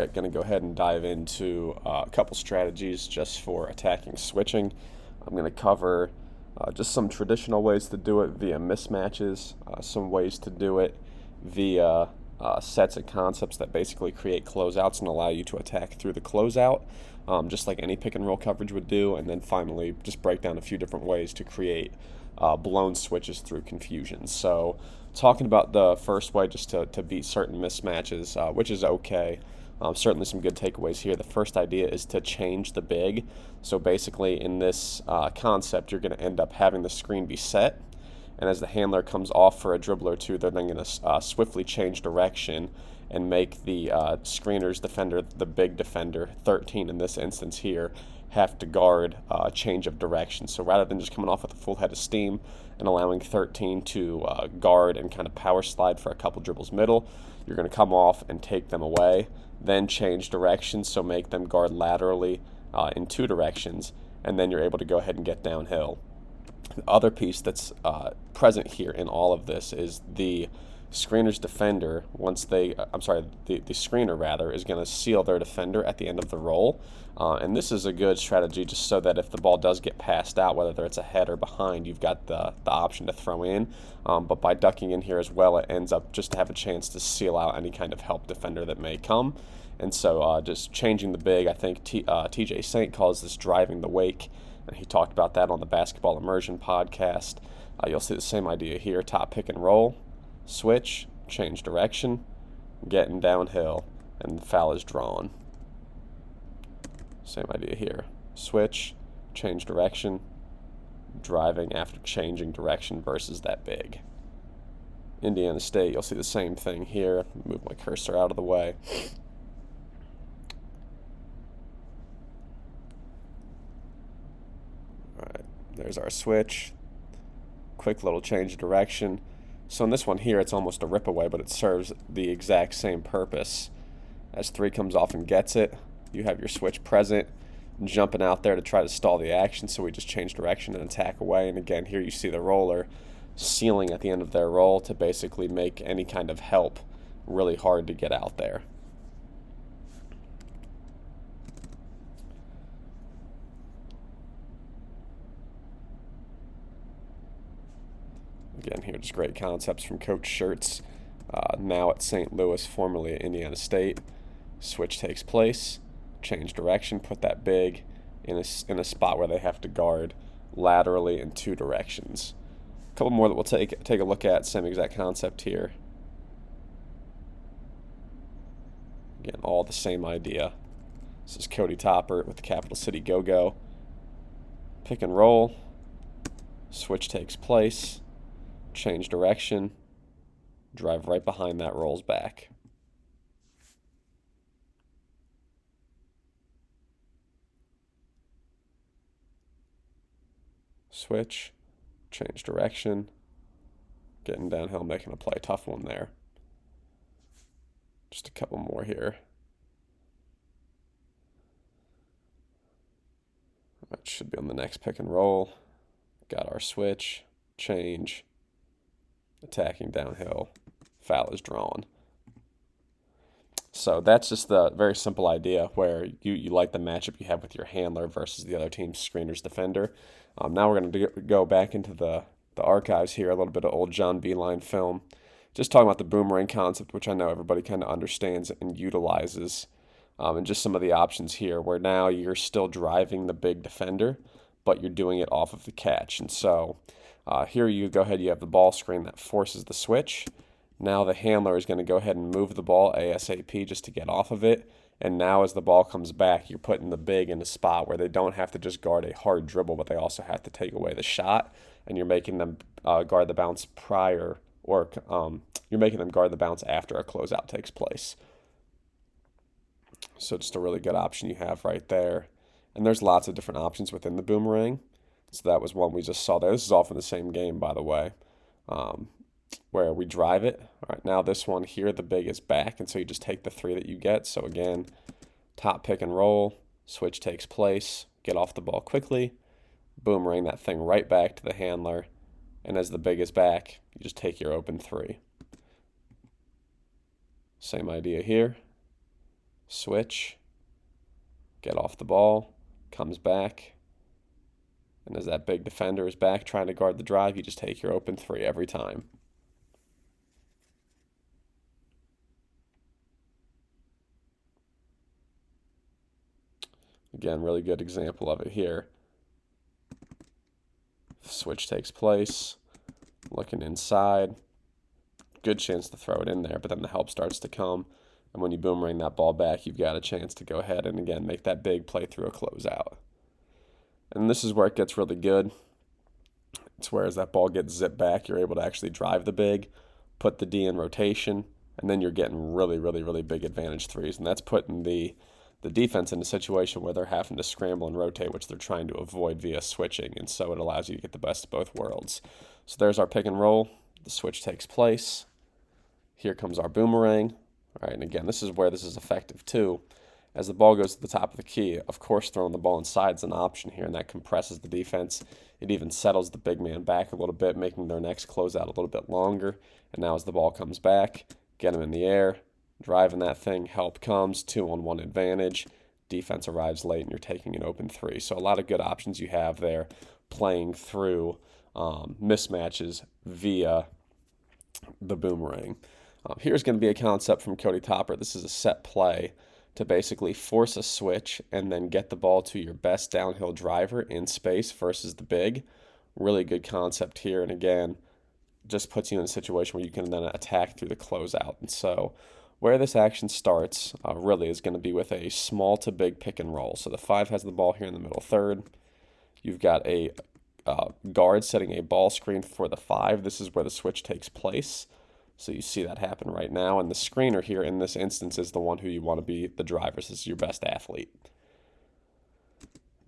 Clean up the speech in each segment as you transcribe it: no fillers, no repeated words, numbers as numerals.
Going to go ahead and dive into a couple strategies just for attacking switching. I'm going to cover just some traditional ways to do it via mismatches, some ways to do it via sets and concepts that basically create closeouts and allow you to attack through the closeout, just like any pick and roll coverage would do, and then finally just break down a few different ways to create blown switches through confusion. So talking about the first way just to beat certain mismatches, which is okay. Certainly some good takeaways here. The first idea is to change the big. So basically in this concept, you're going to end up having the screen be set. And as the handler comes off for a dribble or two, they're then going to swiftly change direction and make the screener's defender, the big defender, 13 in this instance here, have to guard a change of direction. So rather than just coming off with a full head of steam and allowing 13 to guard and kind of power slide for a couple dribbles middle, you're going to come off and take them away, then change directions, so make them guard laterally in two directions, and then you're able to go ahead and get downhill. The other piece that's present here in all of this is the screener's defender, the screener rather, is going to seal their defender at the end of the roll. And this is a good strategy just so that if the ball does get passed out, whether it's ahead or behind, you've got the option to throw in. But by ducking in here as well, it ends up just to have a chance to seal out any kind of help defender that may come. And so just changing the big, I think TJ Saint calls this driving the wake. And he talked about that on the Basketball Immersion podcast. You'll see the same idea here. Top pick and roll, switch, change direction, getting downhill, and the foul is drawn. Same idea here. Switch, change direction, driving after changing direction versus that big. Indiana State, you'll see the same thing here. Move my cursor out of the way. Alright, there's our switch. Quick little change of direction. So in this one here, it's almost a rip away, but it serves the exact same purpose. As 3 comes off and gets it, you have your switch present, jumping out there to try to stall the action, so we just change direction and attack away. And again, here you see the roller sealing at the end of their roll to basically make any kind of help really hard to get out there. Again, here just great concepts from Coach Schertz, now at St. Louis, formerly at Indiana State. Switch takes place, change direction, put that big in a spot where they have to guard laterally in two directions. A couple more that we'll take a look at, same exact concept here. Again, all the same idea. This is Cody Topper with the Capital City Go-Go. Pick and roll, switch takes place, change direction, drive right behind that, rolls back. Switch, change direction, getting downhill, making a play. Tough one there. Just a couple more here. That should be on the next pick and roll. Got our switch, change, attacking downhill, foul is drawn. So that's just the very simple idea where you like the matchup you have with your handler versus the other team's screener's defender. Now we're going to go back into the archives here, a little bit of old John Beeline film. Just talking about the boomerang concept, which I know everybody kind of understands and utilizes. And just some of the options here where now you're still driving the big defender, but you're doing it off of the catch. And so here you go ahead, you have the ball screen that forces the switch. Now the handler is going to go ahead and move the ball ASAP just to get off of it. And now as the ball comes back, you're putting the big in a spot where they don't have to just guard a hard dribble, but they also have to take away the shot. And you're making them guard the bounce prior, or you're making them guard the bounce after a closeout takes place. So just a really good option you have right there. And there's lots of different options within the boomerang. So that was one we just saw there. This is all from the same game, by the way, where we drive it. All right, now this one here, the big is back, and so you just take the 3 that you get. So again, top pick and roll, switch takes place, get off the ball quickly, boomerang that thing right back to the handler, and as the big is back, you just take your open 3. Same idea here. switch, get off the ball, comes back, and as that big defender is back trying to guard the drive, you just take your open three every time. Again, really good example of it here. Switch takes place, looking inside. Good chance to throw it in there, but then the help starts to come. And when you boomerang that ball back, you've got a chance to go ahead and, again, make that big play through a closeout. And this is where it gets really good. It's where as that ball gets zipped back, you're able to actually drive the big, put the D in rotation, and then you're getting really, really, really big advantage threes. And that's putting the defense in a situation where they're having to scramble and rotate, which they're trying to avoid via switching. And so it allows you to get the best of both worlds. So there's our pick and roll. The switch takes place. Here comes our boomerang. All right, and again, this is where this is effective too. As the ball goes to the top of the key, of course, throwing the ball inside is an option here, and that compresses the defense. It even settles the big man back a little bit, making their next closeout a little bit longer. And now as the ball comes back, get them in the air, driving that thing, help comes, 2-on-1 advantage. Defense arrives late, and you're taking an open three. So a lot of good options you have there playing through mismatches via the boomerang. Here's going to be a concept from Cody Topper. This is a set play to basically force a switch and then get the ball to your best downhill driver in space versus the big. Really good concept here. And again, just puts you in a situation where you can then attack through the closeout. And so where this action starts really is going to be with a small to big pick and roll. So the 5 has the ball here in the middle third. You've got a guard setting a ball screen for the 5. This is where the switch takes place. So you see that happen right now. And the screener here in this instance is the one who you want to be the driver. This is your best athlete.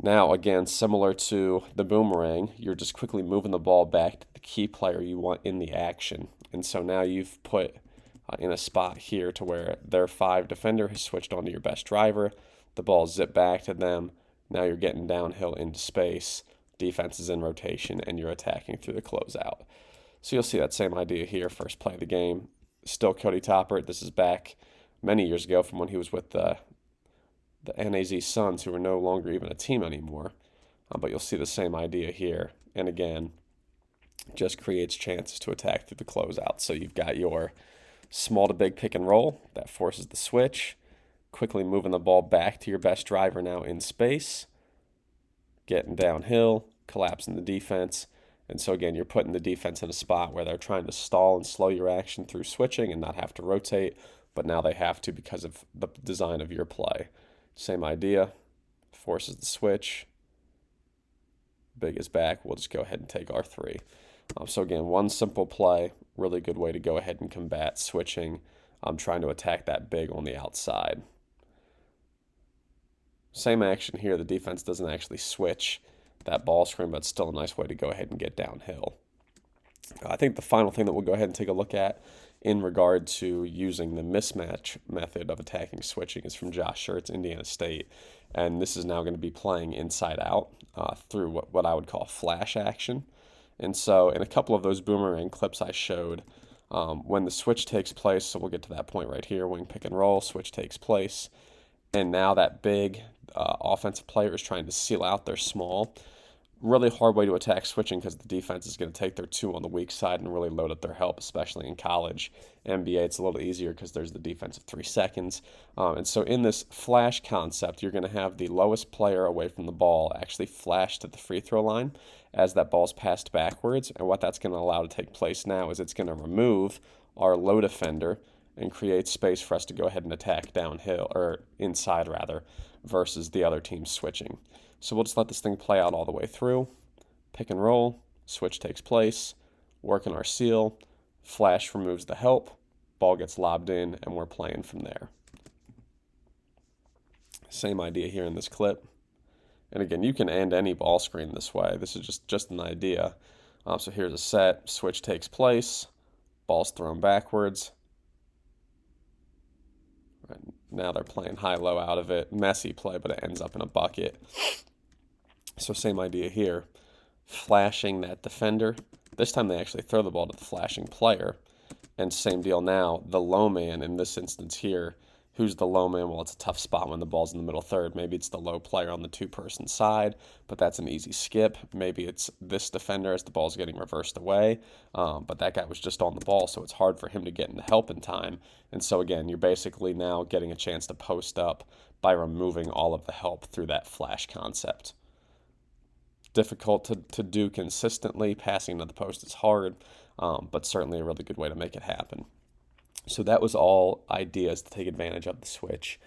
Now, again, similar to the boomerang, you're just quickly moving the ball back to the key player you want in the action. And so now you've put in a spot here to where their 5 defender has switched onto your best driver. The ball zipped back to them. Now you're getting downhill into space. Defense is in rotation, and you're attacking through the closeout. So you'll see that same idea here, first play of the game. Still Cody Topper. This is back many years ago from when he was with the NAZ Suns, who are no longer even a team anymore. But you'll see the same idea here. And again, just creates chances to attack through the closeout. So you've got your small to big pick and roll that forces the switch, quickly moving the ball back to your best driver now in space, getting downhill, collapsing the defense. And so again, you're putting the defense in a spot where they're trying to stall and slow your action through switching and not have to rotate, but now they have to because of the design of your play. Same idea, forces the switch, big is back, we'll just go ahead and take our 3. So again, one simple play, really good way to go ahead and combat switching. I'm trying to attack that big on the outside. Same action here, the defense doesn't actually switch that ball screen, but it's still a nice way to go ahead and get downhill. I think the final thing that we'll go ahead and take a look at in regard to using the mismatch method of attacking switching is from Josh Schertz, Indiana State. And this is now going to be playing inside out through what I would call flash action. And so in a couple of those boomerang clips I showed, when the switch takes place, so we'll get to that point right here, wing pick and roll, switch takes place, and now that big offensive player is trying to seal out their small. Really hard way to attack switching because the defense is going to take their 2 on the weak side and really load up their help, especially in college. NBA, it's a little easier because there's the defense of 3 seconds. And so in this flash concept, you're going to have the lowest player away from the ball actually flash to the free throw line as that ball's passed backwards. And what that's going to allow to take place now is it's going to remove our low defender and create space for us to go ahead and attack downhill, or inside rather, versus the other team switching. So we'll just let this thing play out all the way through. Pick and roll, switch takes place, working our seal, flash removes the help, ball gets lobbed in, and we're playing from there. Same idea here in this clip. And again, you can end any ball screen this way. This is just an idea. So here's a set, switch takes place, ball's thrown backwards. Right, now they're playing high-low out of it. Messy play, but it ends up in a bucket. So same idea here. Flashing that defender. This time they actually throw the ball to the flashing player. And same deal now. The low man in this instance here Who's the low man? Well, it's a tough spot when the ball's in the middle third. Maybe it's the low player on the two-person side, but that's an easy skip. Maybe it's this defender as the ball's getting reversed away, but that guy was just on the ball, so it's hard for him to get into help in time. And so, again, you're basically now getting a chance to post up by removing all of the help through that flash concept. Difficult to do consistently. Passing to the post is hard, but certainly a really good way to make it happen. So that was all ideas to take advantage of the switch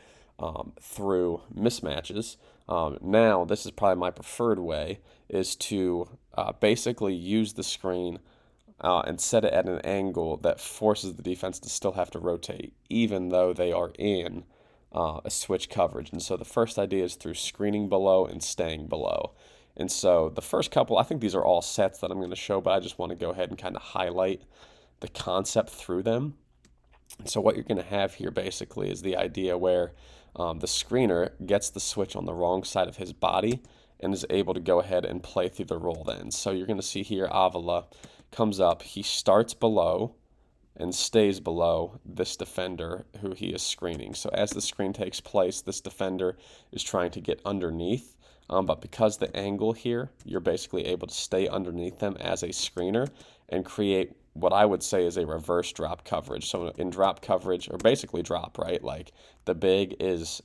through mismatches. Now, this is probably my preferred way, is to basically use the screen and set it at an angle that forces the defense to still have to rotate, even though they are in a switch coverage. And so the first idea is through screening below and staying below. And so the first couple, I think these are all sets that I'm going to show, but I just want to go ahead and kind of highlight the concept through them. So what you're going to have here basically is the idea where the screener gets the switch on the wrong side of his body and is able to go ahead and play through the roll then. So you're going to see here Avila comes up, he starts below and stays below this defender who he is screening. So as the screen takes place, this defender is trying to get underneath, but because the angle here, you're basically able to stay underneath them as a screener and create what I would say is a reverse drop coverage. So in drop coverage, or basically drop, right? Like the big is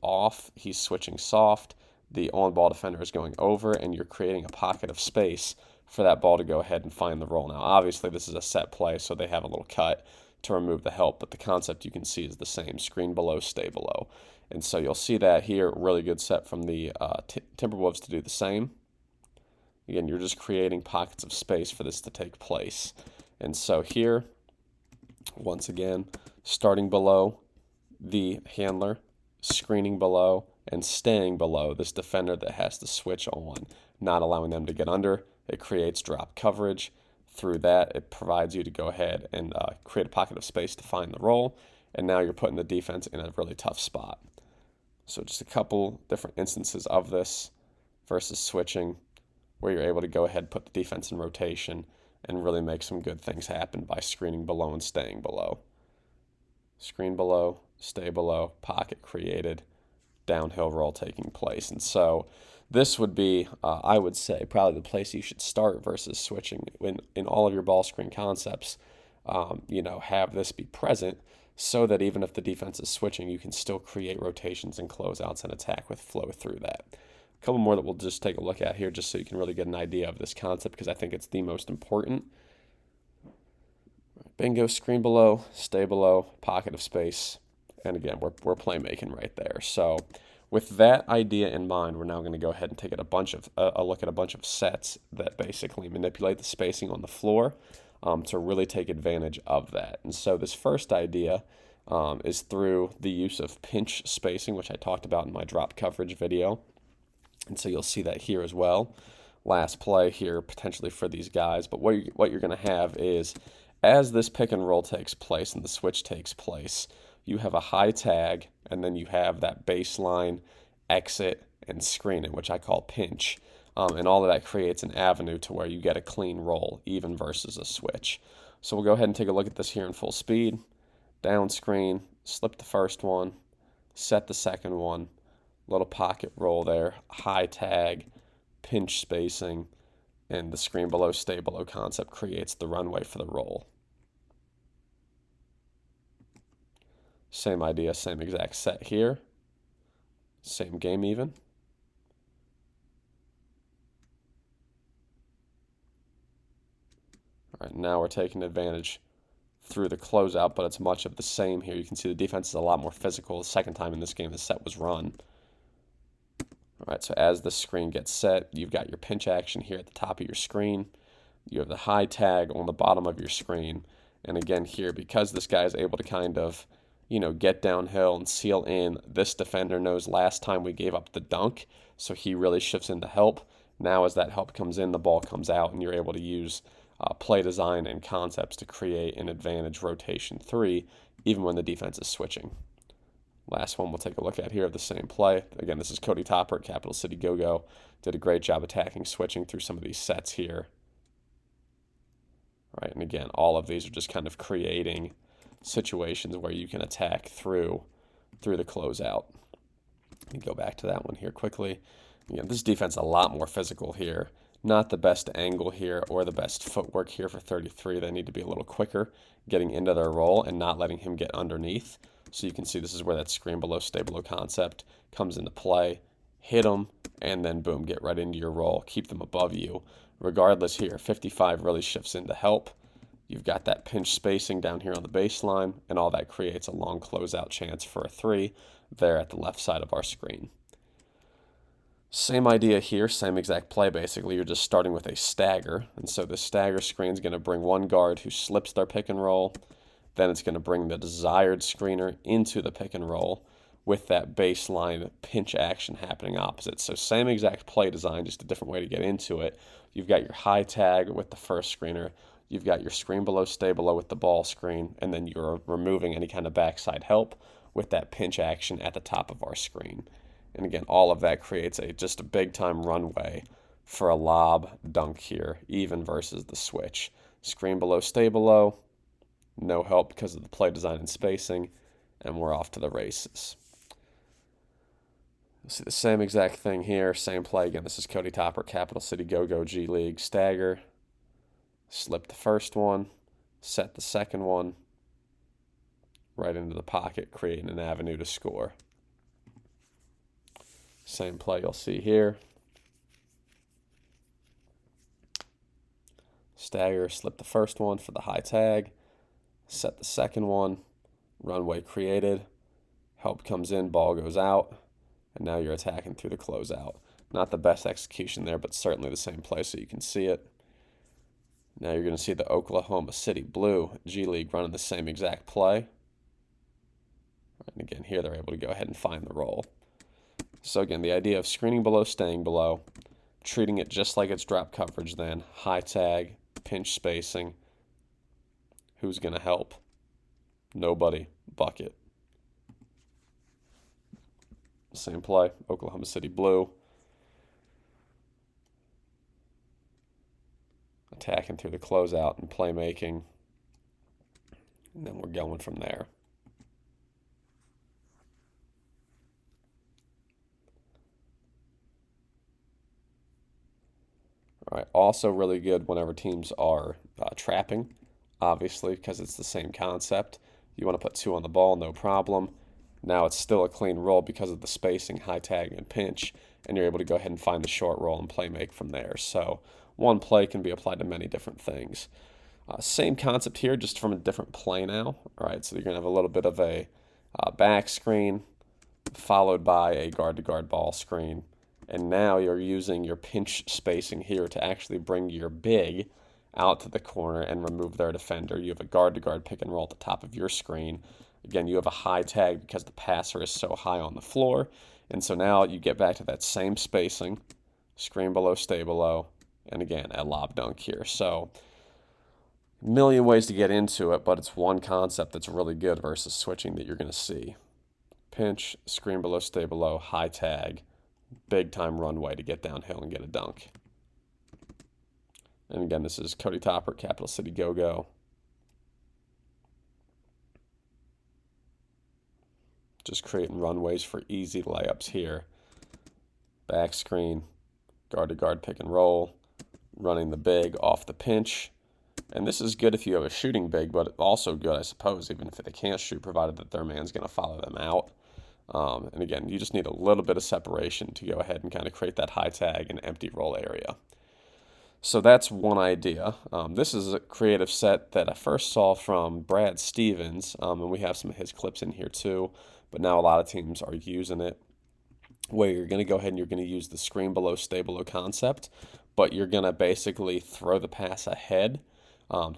off, he's switching soft, the on-ball defender is going over, and you're creating a pocket of space for that ball to go ahead and find the roll. Now, obviously, this is a set play, so they have a little cut to remove the help, but the concept you can see is the same. Screen below, stay below. And so you'll see that here, really good set from the Timberwolves to do the same. Again, you're just creating pockets of space for this to take place. And so here, once again, starting below the handler, screening below, and staying below this defender that has to switch on, not allowing them to get under. It creates drop coverage. Through that, it provides you to go ahead and create a pocket of space to find the roll, and now you're putting the defense in a really tough spot. So just a couple different instances of this versus switching, where you're able to go ahead and put the defense in rotation and really make some good things happen by screening below and staying below. Screen below, stay below, pocket created, downhill roll taking place. And so this would be, I would say, probably the place you should start versus switching. In all of your ball screen concepts, have this be present so that even if the defense is switching, you can still create rotations and closeouts and attack with flow through that. A couple more that we'll just take a look at here just so you can really get an idea of this concept because I think it's the most important. Bingo, screen below, stay below, pocket of space. And again, we're playmaking right there. So with that idea in mind, we're now going to go ahead and take a look at a bunch of sets that basically manipulate the spacing on the floor to really take advantage of that. And so this first idea is through the use of pinch spacing, which I talked about in my drop coverage video. And so you'll see that here as well. Last play here potentially for these guys. But what you're going to have is as this pick and roll takes place and the switch takes place, you have a high tag, and then you have that baseline exit and screening, which I call pinch. And all of that creates an avenue to where you get a clean roll, even versus a switch. So we'll go ahead and take a look at this here in full speed. Down screen, slip the first one, set the second one, little pocket roll there, high tag, pinch spacing, and the screen below, stay below concept creates the runway for the roll. Same idea, same exact set here. Same game even. All right, now we're taking advantage through the closeout, but it's much of the same here. You can see the defense is a lot more physical. The second time in this game the set was run. All right, so as the screen gets set, you've got your pinch action here at the top of your screen. You have the high tag on the bottom of your screen. And again here, because this guy is able to kind of get downhill and seal in. This defender knows last time we gave up the dunk, so he really shifts into help. Now as that help comes in, the ball comes out, and you're able to use play design and concepts to create an advantage rotation 3, even when the defense is switching. Last one we'll take a look at here of the same play. Again, this is Cody Topper at Capital City Go-Go. Did a great job attacking, switching through some of these sets here. All right, and again, all of these are just kind of creating situations where you can attack through through the closeout. Let me go back to that one here quickly. Again, this defense is a lot more physical here. Not the best angle here or the best footwork here for 33. They need to be a little quicker getting into their roll and not letting him get underneath. So you can see this is where that screen below, stay below concept comes into play. Hit them, and then boom, get right into your roll. Keep them above you. Regardless here, 55 really shifts into help. You've got that pinch spacing down here on the baseline, and all that creates a long closeout chance for a 3 there at the left side of our screen. Same idea here, same exact play basically. You're just starting with a stagger, and so the stagger screen is going to bring one guard who slips their pick and roll. Then it's going to bring the desired screener into the pick and roll with that baseline pinch action happening opposite. So same exact play design, just a different way to get into it. You've got your high tag with the first screener. You've got your screen below, stay below with the ball screen, and then you're removing any kind of backside help with that pinch action at the top of our screen. And again, all of that creates just a big time runway for a lob dunk here, even versus the switch. Screen below, stay below, no help because of the play design and spacing, and we're off to the races. You'll see the same exact thing here, same play. Again, this is Cody Topper, Capital City Go-Go G League. Stagger, slip the first one, set the second one right into the pocket, creating an avenue to score. Same play you'll see here. Stagger, slip the first one for the high tag, set the second one, runway created, help comes in, ball goes out, and now you're attacking through the closeout. Not the best execution there, but certainly the same play so you can see it. Now you're going to see the Oklahoma City Blue G League running the same exact play. And again, here they're able to go ahead and find the roll. So again, the idea of screening below, staying below, treating it just like it's drop coverage then, high tag, pinch spacing. Who's going to help? Nobody. Bucket. Same play, Oklahoma City Blue. Attacking through the closeout and playmaking. And then we're going from there. All right, also really good whenever teams are trapping, obviously, because it's the same concept. You want to put 2 on the ball, no problem. Now it's still a clean roll because of the spacing, high tag, and pinch, and you're able to go ahead and find the short roll and play make from there. So one play can be applied to many different things. Same concept here, just from a different play now. All right, so you're going to have a little bit of a back screen followed by a guard-to-guard ball screen. And now you're using your pinch spacing here to actually bring your big out to the corner and remove their defender. You have a guard-to-guard pick and roll at the top of your screen. Again, you have a high tag because the passer is so high on the floor. And so now you get back to that same spacing, screen below, stay below, and again, a lob dunk here. So a million ways to get into it, but it's one concept that's really good versus switching that you're going to see. Pinch, screen below, stay below, high tag, big time runway to get downhill and get a dunk. And again, this is Cody Topper, Capital City Go-Go. Just creating runways for easy layups here. Back screen, guard-to-guard pick and roll, running the big off the pinch. And this is good if you have a shooting big, but also good, I suppose, even if they can't shoot, provided that their man's going to follow them out. And again, you just need a little bit of separation to go ahead and kind of create that high tag and empty roll area. So that's one idea. This is a creative set that I first saw from Brad Stevens, and we have some of his clips in here too, but now a lot of teams are using it, where you're going to go ahead and you're going to use the screen below, stay below concept, but you're going to basically throw the pass ahead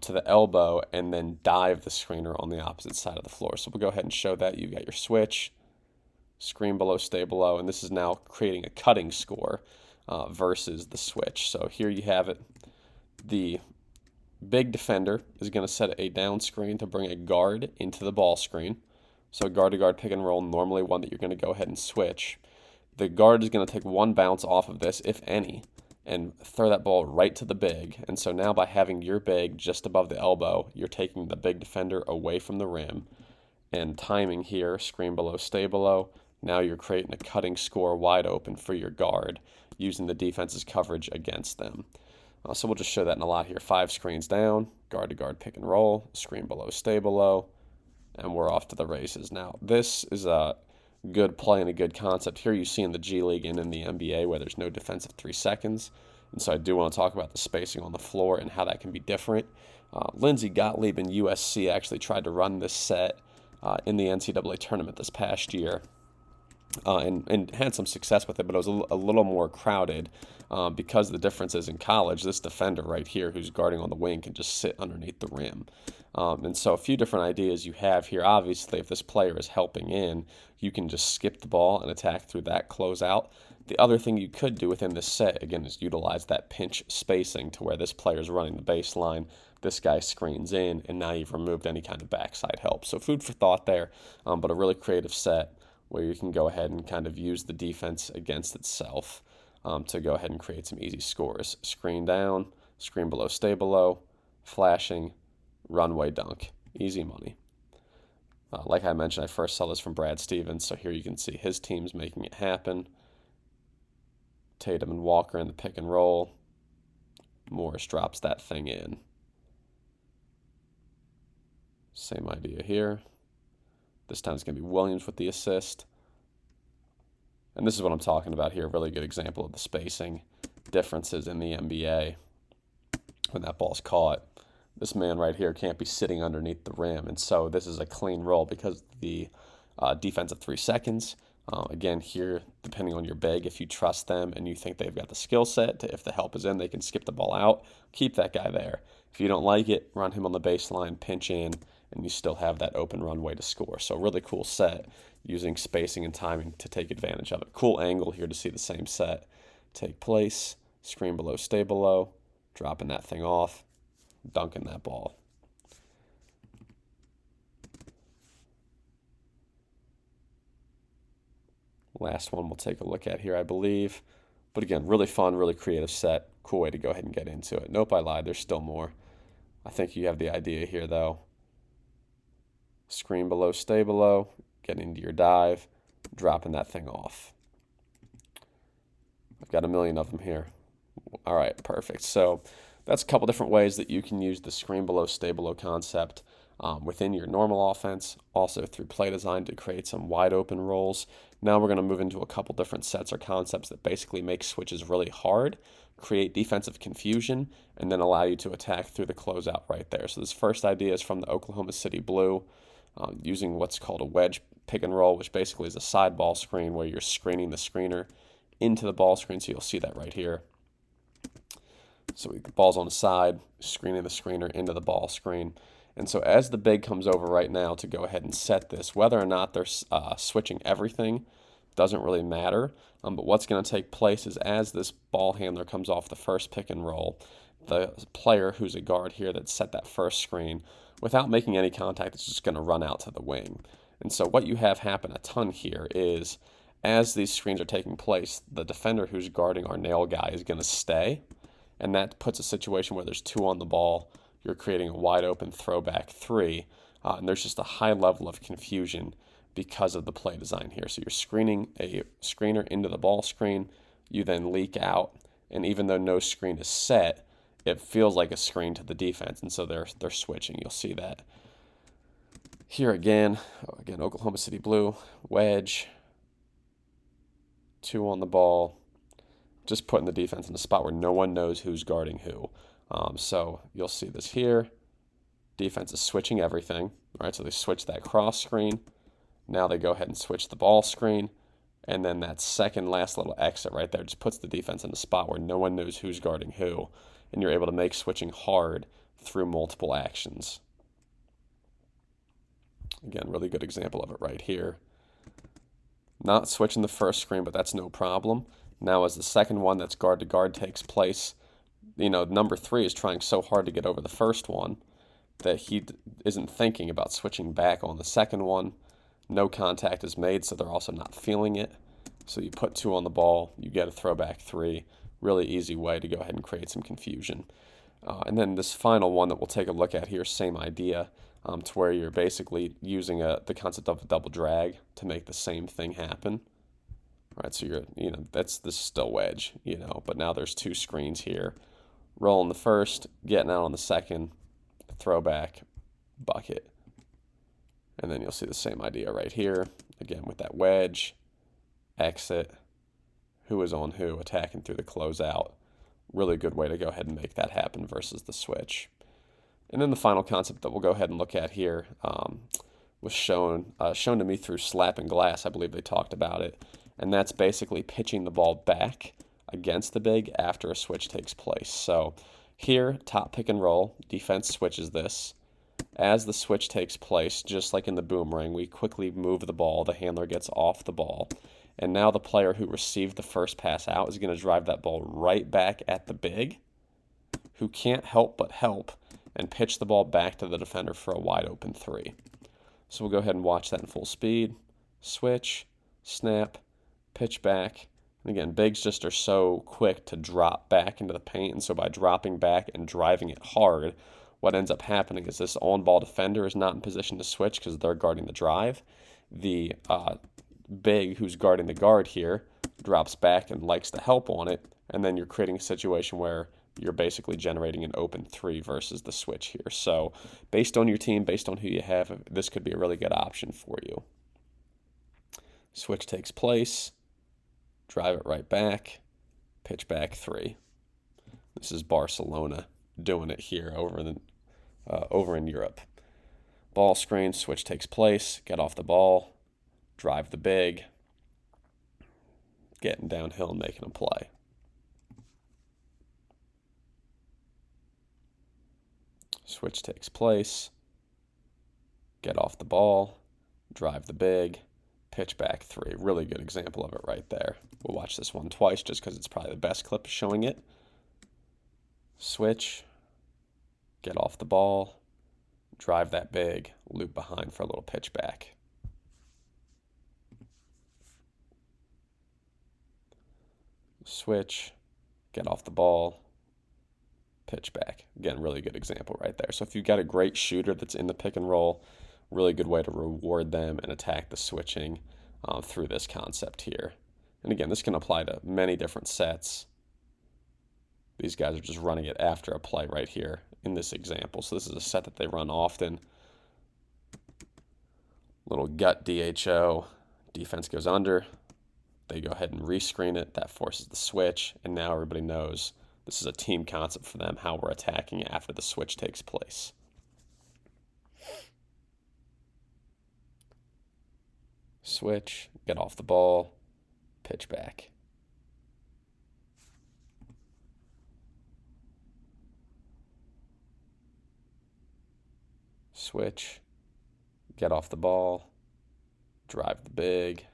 to the elbow and then dive the screener on the opposite side of the floor. So we'll go ahead and show that. You've got your switch, screen below, stay below, and this is now creating a cutting score versus the switch. So here you have it. The big defender is going to set a down screen to bring a guard into the ball screen. So guard-to-guard pick and roll, normally one that you're going to go ahead and switch. The guard is going to take one bounce off of this, if any, and throw that ball right to the big. And so now by having your big just above the elbow, you're taking the big defender away from the rim. and timing here, screen below, stay below. Now you're creating a cutting score wide open for your guard using the defense's coverage against them. So we'll just show that in a lot here. 5 screens down, guard to guard pick and roll, screen below, stay below, and we're off to the races. Now, this is a good play and a good concept. Here you see in the G League and in the NBA where there's no defensive 3 seconds. And so I do want to talk about the spacing on the floor and how that can be different. Lindsey Gottlieb in USC actually tried to run this set in the NCAA tournament this past year. And had some success with it, but it was a little more crowded because the difference is in college, this defender right here who's guarding on the wing can just sit underneath the rim. And so a few different ideas you have here. Obviously, if this player is helping in, you can just skip the ball and attack through that closeout. The other thing you could do within this set, again, is utilize that pinch spacing to where this player is running the baseline, this guy screens in, and now you've removed any kind of backside help. So food for thought there, but a really creative set where you can go ahead and kind of use the defense against itself to go ahead and create some easy scores. Screen down, screen below, stay below, flashing, runway dunk. Easy money. Like I mentioned, I first saw this from Brad Stevens, so here you can see his team's making it happen. Tatum and Walker in the pick and roll. Morris drops that thing in. Same idea here. This time it's going to be Williams with the assist. And this is what I'm talking about here. A really good example of the spacing differences in the NBA when that ball's caught. This man right here can't be sitting underneath the rim. And so this is a clean roll because the defense of 3 seconds. Again, here, depending on your big, if you trust them and you think they've got the skill set, if the help is in, they can skip the ball out. Keep that guy there. If you don't like it, run him on the baseline, pinch in, and you still have that open runway to score. So really cool set using spacing and timing to take advantage of it. Cool angle here to see the same set take place. Screen below, stay below, dropping that thing off, dunking that ball. Last one we'll take a look at here, I believe. But again, really fun, really creative set. Cool way to go ahead and get into it. Nope, I lied. There's still more. I think you have the idea here, though. Screen below, stay below, get into your dive, dropping that thing off. I've got a million of them here. All right, perfect. So that's a couple different ways that you can use the screen below, stay below concept within your normal offense, also through play design to create some wide open rolls. Now we're going to move into a couple different sets or concepts that basically make switches really hard, create defensive confusion, and then allow you to attack through the closeout right there. So this first idea is from the Oklahoma City Blue, using what's called a wedge pick and roll, which basically is a side ball screen where you're screening the screener into the ball screen. So you'll see that right here. So the ball's on the side, screening the screener into the ball screen. And so as the big comes over right now to go ahead and set this, whether or not they're switching everything doesn't really matter. But what's going to take place is as this ball handler comes off the first pick and roll, the player who's a guard here that set that first screen, without making any contact, is just going to run out to the wing. And so what you have happen a ton here is as these screens are taking place, the defender who's guarding our nail guy is going to stay. And that puts a situation where there's 2 on the ball. You're creating a wide open throwback 3. And there's just a high level of confusion because of the play design here. So you're screening a screener into the ball screen. You then leak out. And even though no screen is set, it feels like a screen to the defense. And so they're switching. You'll see that here again. Oklahoma City Blue, wedge, 2 on the ball. Just putting the defense in a spot where no one knows who's guarding who. So you'll see this here. Defense is switching everything, right? So they switch that cross screen. Now they go ahead and switch the ball screen. And then that second last little exit right there just puts the defense in a spot where no one knows who's guarding who. And you're able to make switching hard through multiple actions. Again, really good example of it right here. Not switching the first screen, but that's no problem. Now as the second one that's guard to guard takes place, number 3 is trying so hard to get over the first one that he isn't thinking about switching back on the second one. No contact is made, so they're also not feeling it. So you put 2 on the ball, you get a throwback 3. Really easy way to go ahead and create some confusion. And then this final one that we'll take a look at here, same idea. to where you're basically using the concept of a double drag to make the same thing happen. Right, so this is still wedge, but now there's two screens here. Rolling the first, getting out on the second, throwback, bucket. And then you'll see the same idea right here. Again, with that wedge, exit, who is on who, attacking through the closeout. Really good way to go ahead and make that happen versus the switch. And then the final concept that we'll go ahead and look at here was shown to me through slapping glass. I believe they talked about it. And that's basically pitching the ball back against the big after a switch takes place. So here, top pick and roll, defense switches this. As the switch takes place, just like in the boomerang, we quickly move the ball. The handler gets off the ball. And now the player who received the first pass out is going to drive that ball right back at the big, who can't help but help, and pitch the ball back to the defender for a wide open three. So we'll go ahead and watch that in full speed. Switch, snap, pitch back. And again, bigs just are so quick to drop back into the paint. And so by dropping back and driving it hard, what ends up happening is this on-ball defender is not in position to switch because they're guarding the drive. The big who's guarding the guard here drops back and likes to help on it. And then you're creating a situation where you're basically generating an open three versus the switch here. So based on your team, based on who you have, this could be a really good option for you. Switch takes place, drive it right back, pitch back three. This is Barcelona doing it here over in Europe. Ball screen, switch takes place, get off the ball, drive the big, getting downhill and making a play. Switch takes place, get off the ball, drive the big, pitch back three. Really good example of it right there. We'll watch this one twice just because it's probably the best clip showing it. Switch, get off the ball, drive that big, loop behind for a little pitch back. Switch, get off the ball, pitch back. Again, really good example right there. So if you've got a great shooter that's in the pick and roll, really good way to reward them and attack the switching through this concept here. And again, this can apply to many different sets. These guys are just running it after a play right here in this example. So this is a set that they run often. Little gut DHO, defense goes under. They go ahead and rescreen it. That forces the switch, and now everybody knows this is a team concept for them, how we're attacking after the switch takes place. Switch, get off the ball, pitch back. Switch, get off the ball, drive the big,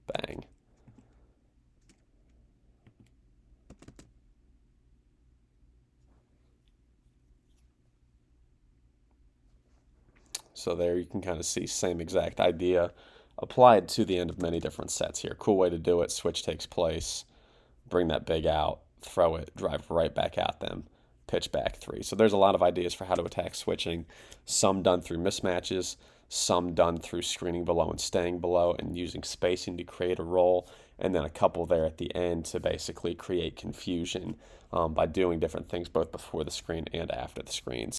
bang. So there you can kind of see same exact idea applied to the end of many different sets here. Cool way to do it. Switch takes place, bring that big out, throw it, drive right back at them, pitch back three. So there's a lot of ideas for how to attack switching, some done through mismatches, some done through screening below and staying below and using spacing to create a roll, and then a couple there at the end to basically create confusion by doing different things both before the screen and after the screen.